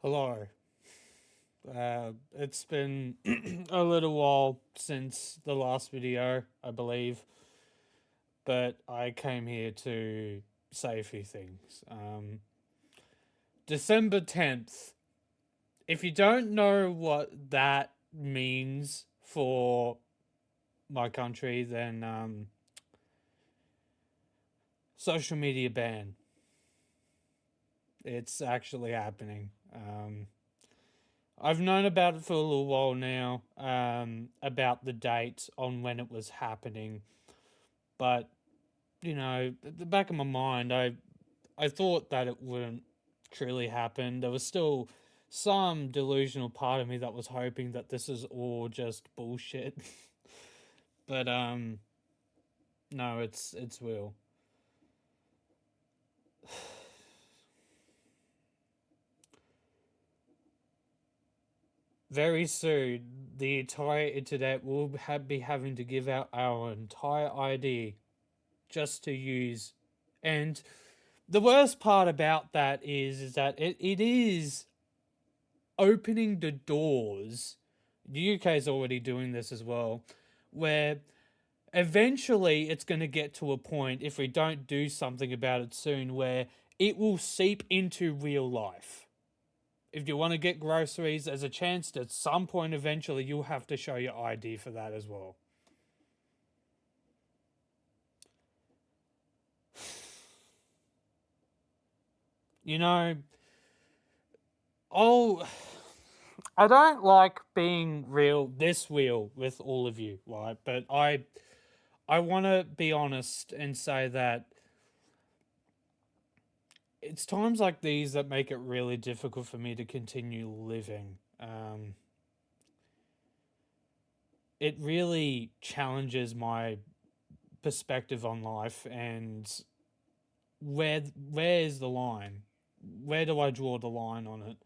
Hello. It's been a little while since the last video, I believe, but I came here to say a few things. December 10th. If you don't know what that means for my country, then social media ban. It's actually happening. I've known about it for a little while now, about the date on when it was happening, but at the back of my mind, I thought that it wouldn't truly happen. There was still some delusional part of me that was hoping that this is all just bullshit, but no, it's real. Very soon, the entire internet will be having to give out our entire ID just to use. And the worst part about that is that it is opening the doors. The UK is already doing this as well, where eventually it's going to get to a point, if we don't do something about it soon, where it will seep into real life. If you want to get groceries, there's a chance that at some point eventually you'll have to show your ID for that as well. You know, oh, I don't like being this real with all of you, right? But I want to be honest and say that it's times like these that make it really difficult for me to continue living. It really challenges my perspective on life and where is the line? Where do I draw the line on it?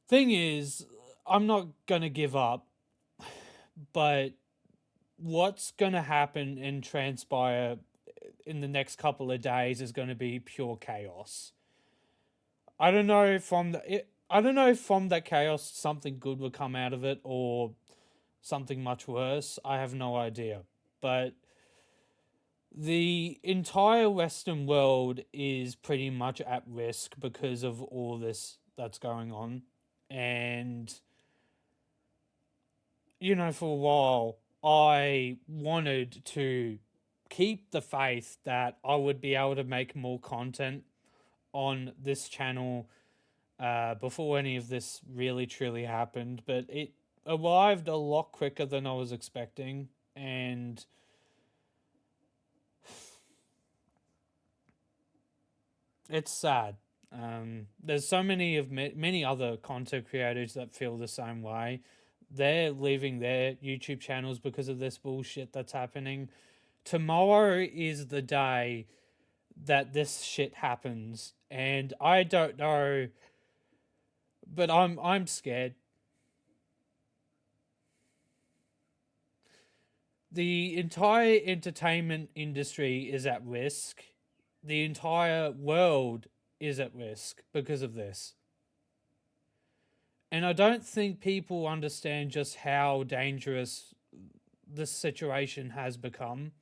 Thing is, I'm not gonna give up, but what's gonna happen and transpire in the next couple of days is going to be pure chaos. I don't know if I don't know if from that chaos something good will come out of it or something much worse. I have no idea. But the entire Western world is pretty much at risk because of all this that's going on. And, for a while, I wanted to keep the faith that I would be able to make more content on this channel before any of this really truly happened, but it arrived a lot quicker than I was expecting, and it's sad. There's so many other content creators that feel the same way. They're leaving their YouTube channels because of this bullshit that's happening. Tomorrow is the day that this shit happens, and I don't know, but I'm scared. The entire entertainment industry is at risk. The entire world is at risk because of this. And I don't think people understand just how dangerous this situation has become.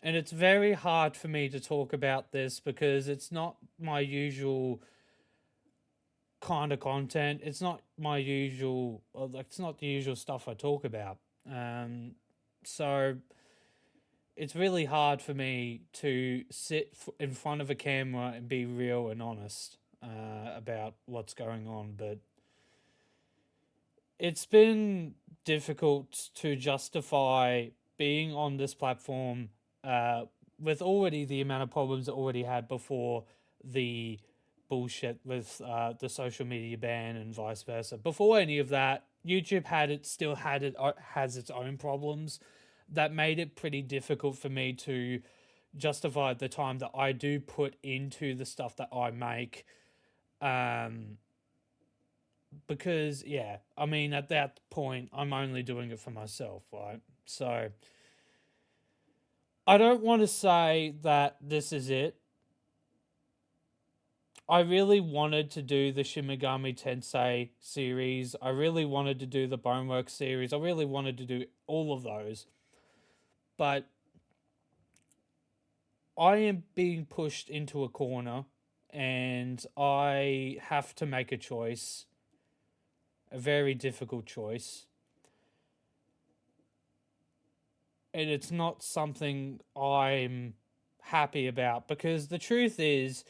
And it's very hard for me to talk about this because it's not my usual kind of content. It's not my usual, it's not the usual stuff I talk about. So it's really hard for me to sit in front of a camera and be real and honest about what's going on. But it's been difficult to justify being on this platform with already the amount of problems it already had before the bullshit with the social media ban and vice versa. Before any of that, YouTube has its own problems that made it pretty difficult for me to justify the time that I do put into the stuff that I make. Because yeah, I mean at that point I'm only doing it for myself, right? So I don't want to say that this is it. I really wanted to do the Shimigami Tensei series. I really wanted to do the Boneworks series. I really wanted to do all of those. But I am being pushed into a corner and I have to make a choice, a very difficult choice. And it's not something I'm happy about because the truth is,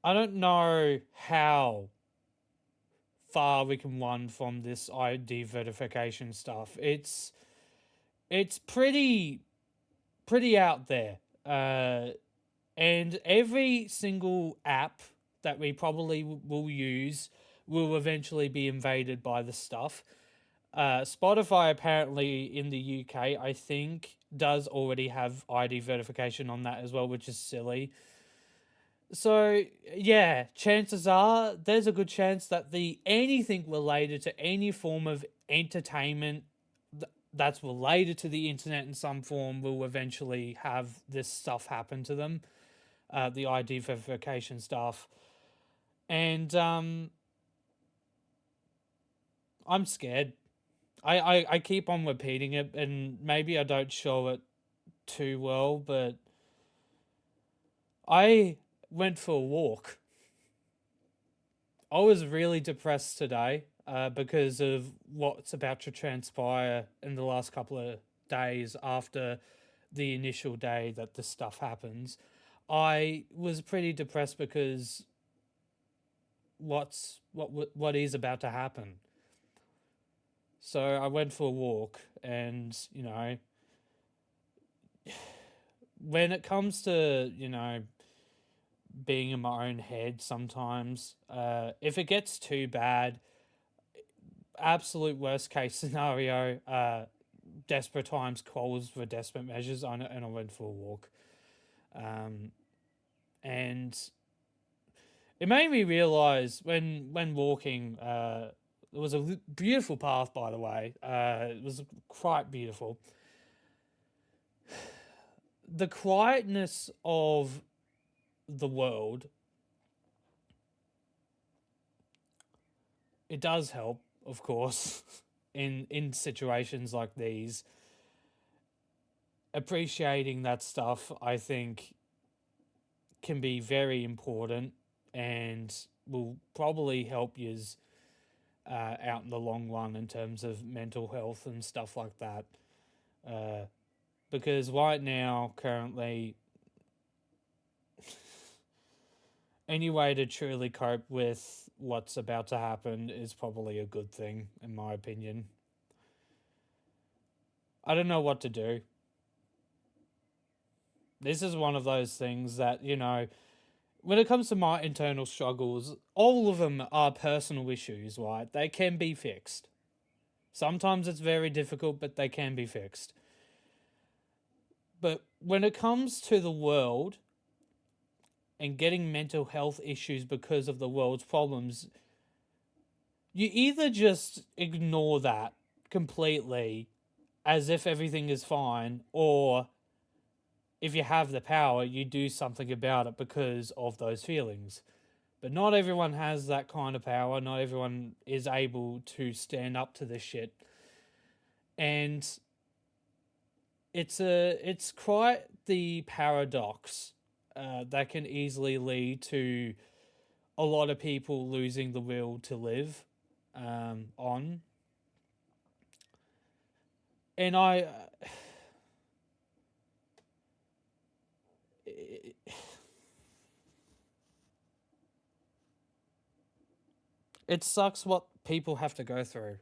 I don't know how far we can run from this ID verification stuff. It's pretty out there. And every single app that we probably will use will eventually be invaded by this stuff. Spotify apparently in the UK, I think, does already have ID verification on that as well, which is silly. So yeah, chances are there's a good chance that the anything related to any form of entertainment that's related to the internet in some form will eventually have this stuff happen to them, the ID verification stuff, and I'm scared. I keep on repeating it, and maybe I don't show it too well, but I went for a walk. I was really depressed today because of what's about to transpire in the last couple of days after the initial day that this stuff happens. I was pretty depressed because what is about to happen. So I went for a walk, and when it comes to being in my own head, sometimes if it gets too bad, absolute worst case scenario, desperate times calls for desperate measures. And I went for a walk, and it made me realize when walking. It was a beautiful path, by the way. It was quite beautiful. The quietness of the world, it does help, of course, in situations like these. Appreciating that stuff, I think, can be very important and will probably help you out in the long run in terms of mental health and stuff like that. Uh, because right now, currently, any way to truly cope with what's about to happen is probably a good thing, in my opinion. I don't know what to do. This is one of those things that, when it comes to my internal struggles, all of them are personal issues, right? They can be fixed. Sometimes it's very difficult, but they can be fixed. But when it comes to the world and getting mental health issues because of the world's problems, you either just ignore that completely as if everything is fine, or if you have the power, you do something about it because of those feelings. But not everyone has that kind of power. Not everyone is able to stand up to this shit. And it's quite the paradox that can easily lead to a lot of people losing the will to live on. And it sucks what people have to go through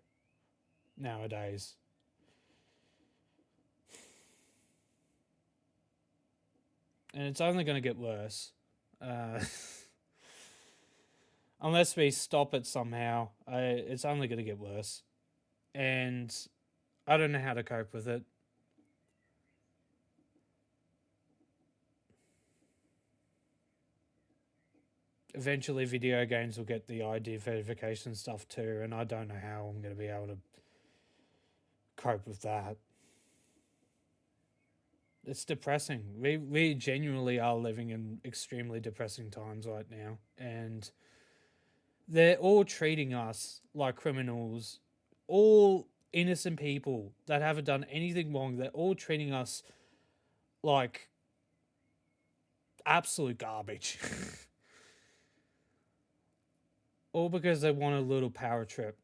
nowadays. And it's only going to get worse. Uh, unless we stop it somehow, it's only going to get worse. And I don't know how to cope with it. Eventually, video games will get the ID verification stuff too, and I don't know how I'm going to be able to cope with that. It's depressing. We genuinely are living in extremely depressing times right now, and they're all treating us like criminals. All innocent people that haven't done anything wrong. They're all treating us like absolute garbage. All because they want a little power trip.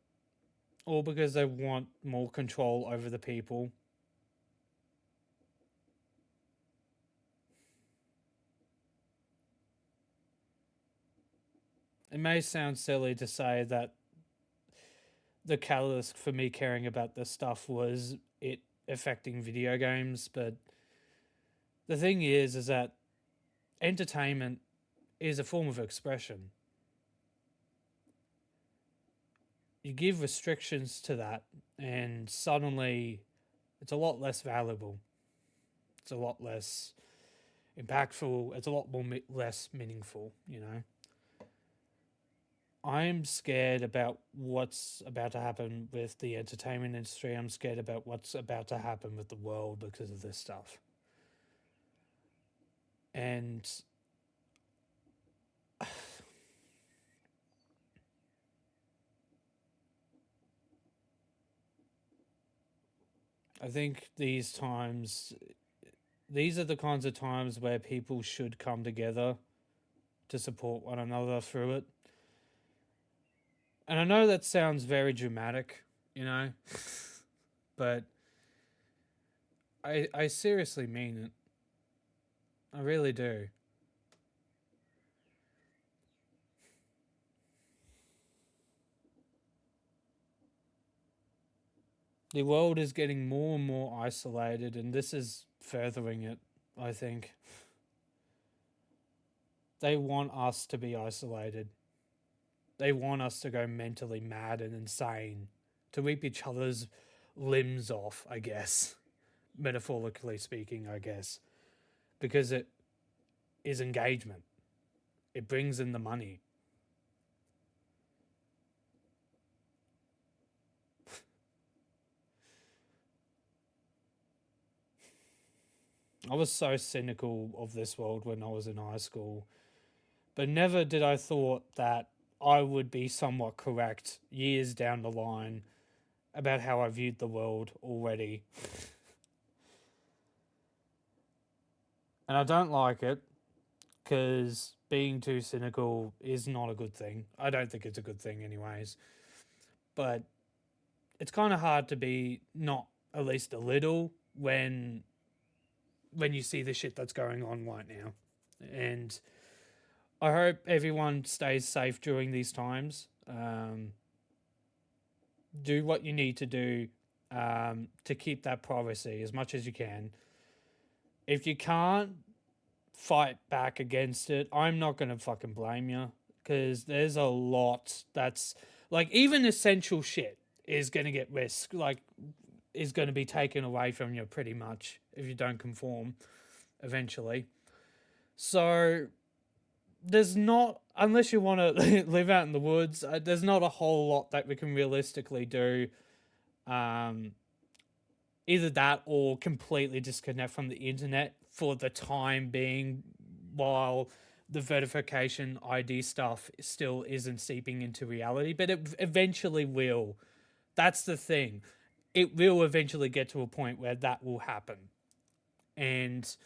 All because they want more control over the people. It may sound silly to say that the catalyst for me caring about this stuff was it affecting video games, but the thing is that entertainment is a form of expression. You give restrictions to that, and suddenly it's a lot less valuable. It's a lot less impactful. It's a lot more less meaningful, you know? I'm scared about what's about to happen with the entertainment industry. I'm scared about what's about to happen with the world because of this stuff. And I think these are the kinds of times where people should come together to support one another through it. And I know that sounds very dramatic, you know, but I seriously mean it. I really do. The world is getting more and more isolated, and this is furthering it, I think. They want us to be isolated. They want us to go mentally mad and insane, to rip each other's limbs off, I guess. Metaphorically speaking, I guess. Because it is engagement, it brings in the money. I was so cynical of this world when I was in high school, but never did I thought that I would be somewhat correct years down the line about how I viewed the world already. And I don't like it because being too cynical is not a good thing. I don't think it's a good thing, anyways. But it's kind of hard to be not at least a little when you see the shit that's going on right now. And I hope everyone stays safe during these times. Do what you need to do to keep that privacy as much as you can. If you can't fight back against it, I'm not going to fucking blame you because there's a lot that's like even essential shit is going to get risk, like, is going to be taken away from you pretty much if you don't conform eventually. So there's not, unless you want to live out in the woods, there's not a whole lot that we can realistically do. Um, Either that or completely disconnect from the internet for the time being while the verification ID stuff still isn't seeping into reality, but it eventually will. That's the thing. It will eventually get to a point where that will happen. And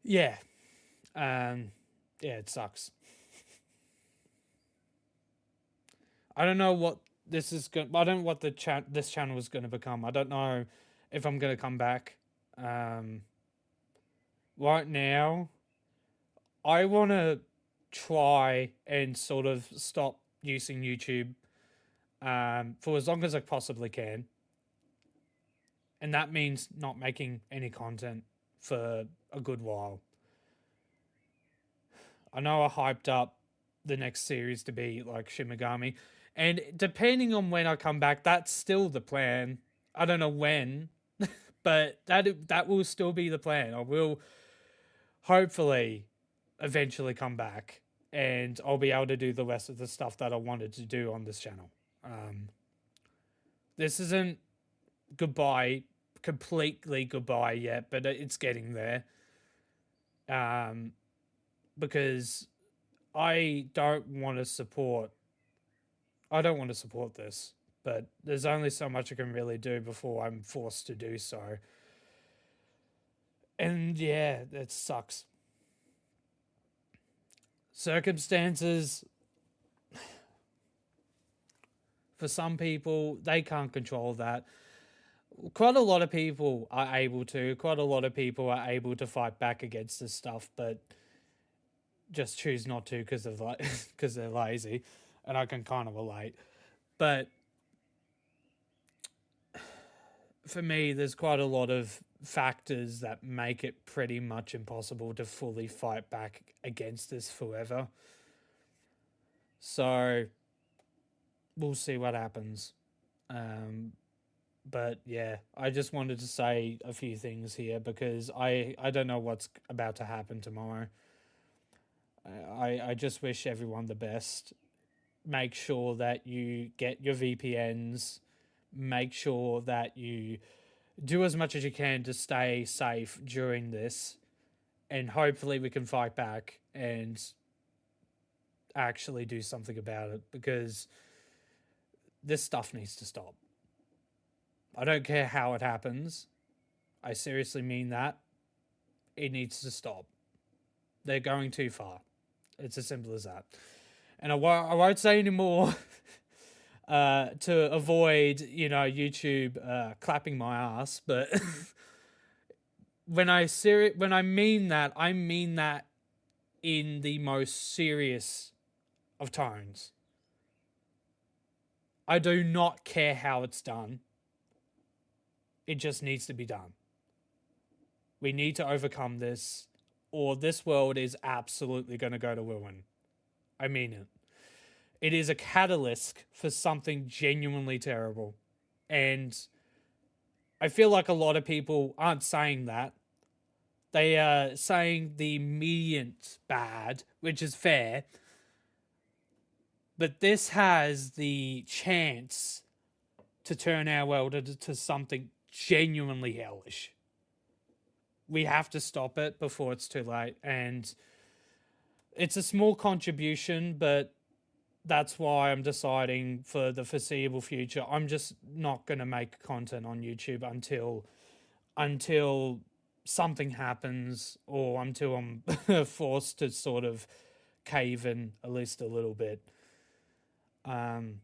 yeah, yeah, it sucks. I don't know what this is going. I don't know what this channel is going to become. I don't know if I'm going to come back. Um, right now, I want to try and sort of stop using YouTube for as long as I possibly can, and that means not making any content for a good while. I know I hyped up the next series to be like Shimigami, and depending on when I come back, that's still the plan. I don't know when, but that will still be the plan. I will hopefully eventually come back, and I'll be able to do the rest of the stuff that I wanted to do on this channel. This isn't goodbye completely goodbye yet, but it's getting there. Because I don't want to support. I don't want to support this, but there's only so much I can really do before I'm forced to do so. And yeah, it sucks. Circumstances for some people, they can't control that. Quite a lot of people are able to. Quite a lot of people are able to fight back against this stuff, but just choose not to because of because they're lazy, and I can kind of relate. But for me, there's quite a lot of factors that make it pretty much impossible to fully fight back against this forever. So we'll see what happens. Um, but yeah, I just wanted to say a few things here because I don't know what's about to happen tomorrow. I just wish everyone the best. Make sure that you get your VPNs. Make sure that you do as much as you can to stay safe during this. And hopefully we can fight back and actually do something about it because this stuff needs to stop. I don't care how it happens. I seriously mean that. It needs to stop. They're going too far. It's as simple as that. And I won't say any more to avoid, YouTube clapping my ass. But when I mean that, I mean that in the most serious of tones. I do not care how it's done. It just needs to be done. We need to overcome this, or this world is absolutely going to go to ruin. I mean it. It is a catalyst for something genuinely terrible. And I feel like a lot of people aren't saying that. They are saying the immediate bad, which is fair. But this has the chance to turn our world into something genuinely hellish. We have to stop it before it's too late. And it's a small contribution, but that's why I'm deciding for the foreseeable future, I'm just not going to make content on YouTube until something happens or until I'm forced to sort of cave in at least a little bit. I'm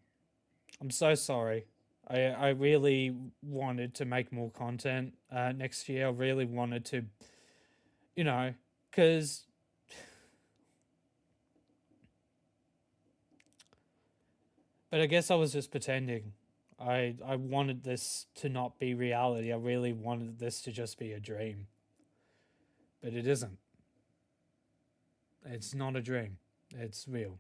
so sorry. I really wanted to make more content next year. I really wanted to, because but I guess I was just pretending. I wanted this to not be reality. I really wanted this to just be a dream. But it isn't. It's not a dream. It's real.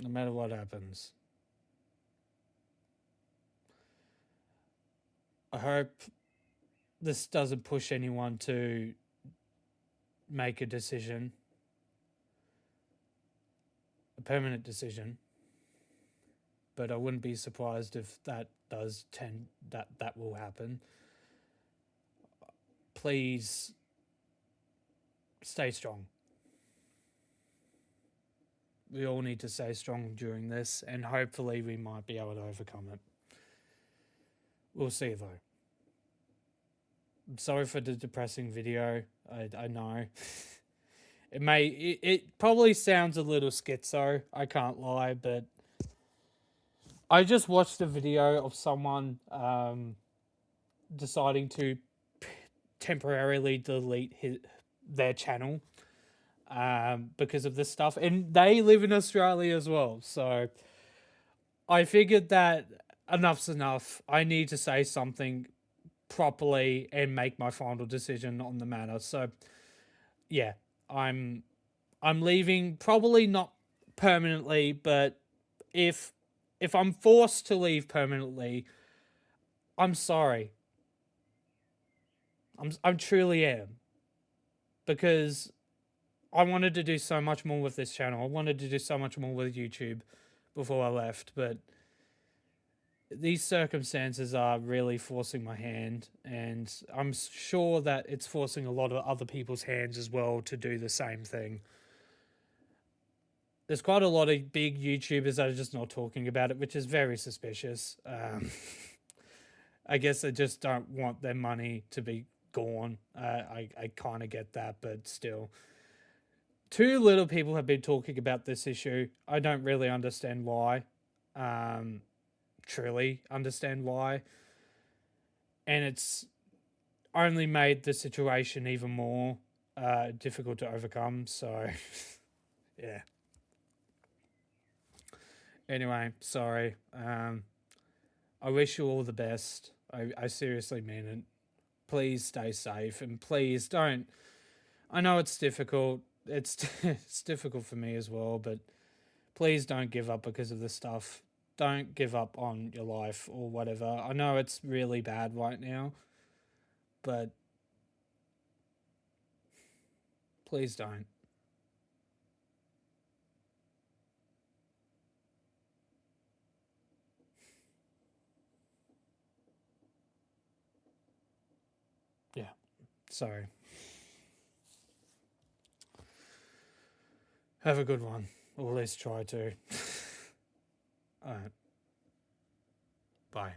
No matter what happens. I hope this doesn't push anyone to make a decision, a permanent decision. But I wouldn't be surprised if that does that will happen. Please stay strong. We all need to stay strong during this, and hopefully we might be able to overcome it. We'll see though. I'm sorry for the depressing video. I know. It probably sounds a little schizo, I can't lie, but I just watched a video of someone deciding to temporarily delete their channel because of this stuff, and they live in Australia as well. So I figured that enough's enough. I need to say something properly and make my final decision on the matter. So yeah, I'm leaving, probably not permanently, but if I'm forced to leave permanently, I'm sorry. I'm truly am. because I wanted to do so much more with this channel. I wanted to do so much more with YouTube before I left, but these circumstances are really forcing my hand, and I'm sure that it's forcing a lot of other people's hands as well to do the same thing. There's quite a lot of big YouTubers that are just not talking about it, which is very suspicious. I guess they just don't want their money to be gone. I kind of get that, but still. Too little people have been talking about this issue. I don't really understand why. Truly understand why. And it's only made the situation even more difficult to overcome. So, yeah. Anyway, sorry. I wish you all the best. I seriously mean it. Please stay safe and please don't. I know it's difficult. It's difficult for me as well, but please don't give up because of this stuff. Don't give up on your life or whatever. I know it's really bad right now, but please don't. Yeah. Sorry. Have a good one. Or at least try to. Alright. Bye.